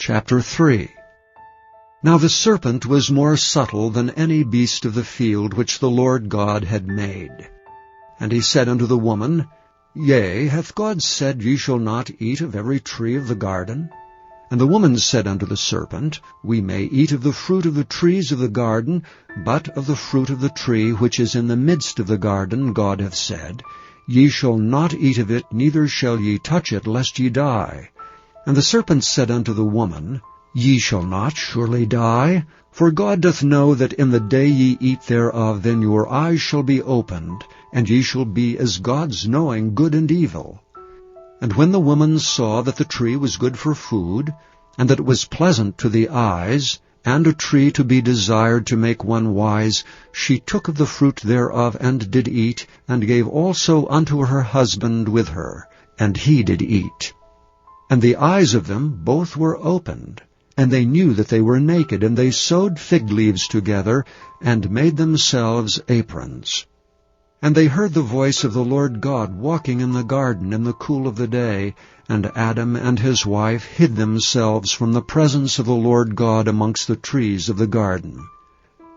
Chapter 3. Now the serpent was more subtle than any beast of the field which the Lord God had made. And he said unto the woman, Yea, hath God said, Ye shall not eat of every tree of the garden? And the woman said unto the serpent, We may eat of the fruit of the trees of the garden, but of the fruit of the tree which is in the midst of the garden God hath said, Ye shall not eat of it, neither shall ye touch it, lest ye die. And the serpent said unto the woman, Ye shall not surely die, for God doth know that in the day ye eat thereof, then your eyes shall be opened, and ye shall be as gods, knowing good and evil. And when the woman saw that the tree was good for food, and that it was pleasant to the eyes, and a tree to be desired to make one wise, she took of the fruit thereof, and did eat, and gave also unto her husband with her, and he did eat. And the eyes of them both were opened, and they knew that they were naked, and they sewed fig leaves together, and made themselves aprons. And they heard the voice of the Lord God walking in the garden in the cool of the day, and Adam and his wife hid themselves from the presence of the Lord God amongst the trees of the garden.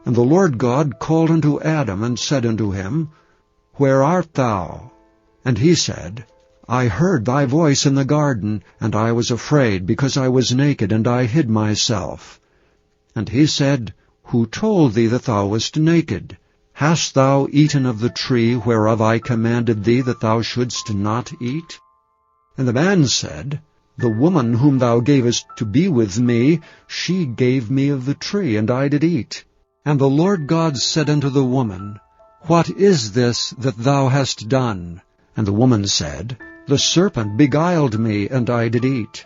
And the Lord God called unto Adam, and said unto him, Where art thou? And he said, I heard thy voice in the garden, and I was afraid, because I was naked, and I hid myself. And he said, Who told thee that thou wast naked? Hast thou eaten of the tree whereof I commanded thee that thou shouldst not eat? And the man said, The woman whom thou gavest to be with me, she gave me of the tree, and I did eat. And the Lord God said unto the woman, What is this that thou hast done? And the woman said, The serpent beguiled me, and I did eat.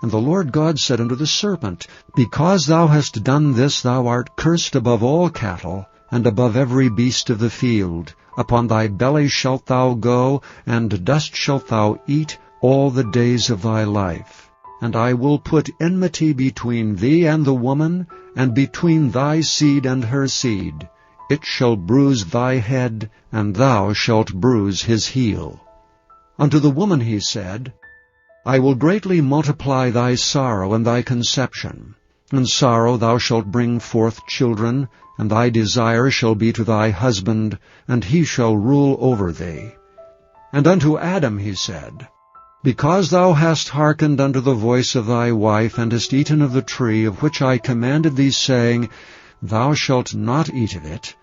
And the Lord God said unto the serpent, Because thou hast done this, thou art cursed above all cattle, and above every beast of the field. Upon thy belly shalt thou go, and dust shalt thou eat all the days of thy life. And I will put enmity between thee and the woman, and between thy seed and her seed. It shall bruise thy head, and thou shalt bruise his heel. Unto the woman he said, I will greatly multiply thy sorrow and thy conception. In sorrow thou shalt bring forth children, and thy desire shall be to thy husband, and he shall rule over thee. And unto Adam he said, Because thou hast hearkened unto the voice of thy wife, and hast eaten of the tree of which I commanded thee, saying, Thou shalt not eat of it,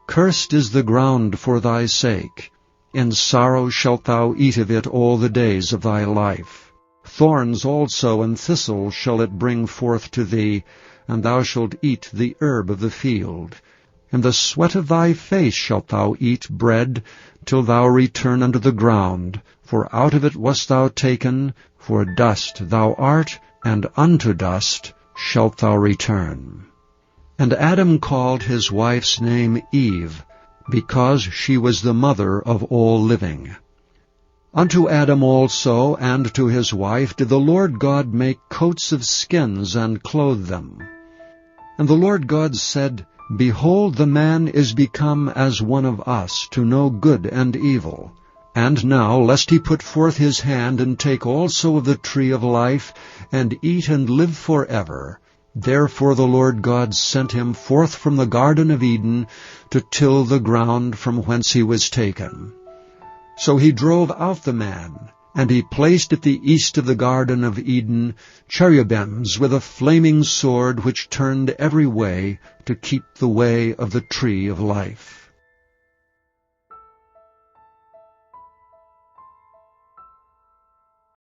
cursed is the ground for thy sake. In sorrow shalt thou eat of it all the days of thy life. Thorns also and thistles shall it bring forth to thee, and thou shalt eat the herb of the field. In the sweat of thy face shalt thou eat bread, till thou return unto the ground. For out of it wast thou taken, for dust thou art, and unto dust shalt thou return. And Adam called his wife's name Eve, because she was the mother of all living. Unto Adam also and to his wife did the Lord God make coats of skins, and clothe them. And the Lord God said, Behold, the man is become as one of us, to know good and evil. And now, lest he put forth his hand, and take also of the tree of life, and eat and live forever, therefore the Lord God sent him forth from the Garden of Eden, to till the ground from whence he was taken. So he drove out the man, and he placed at the east of the Garden of Eden cherubims with a flaming sword, which turned every way to keep the way of the tree of life.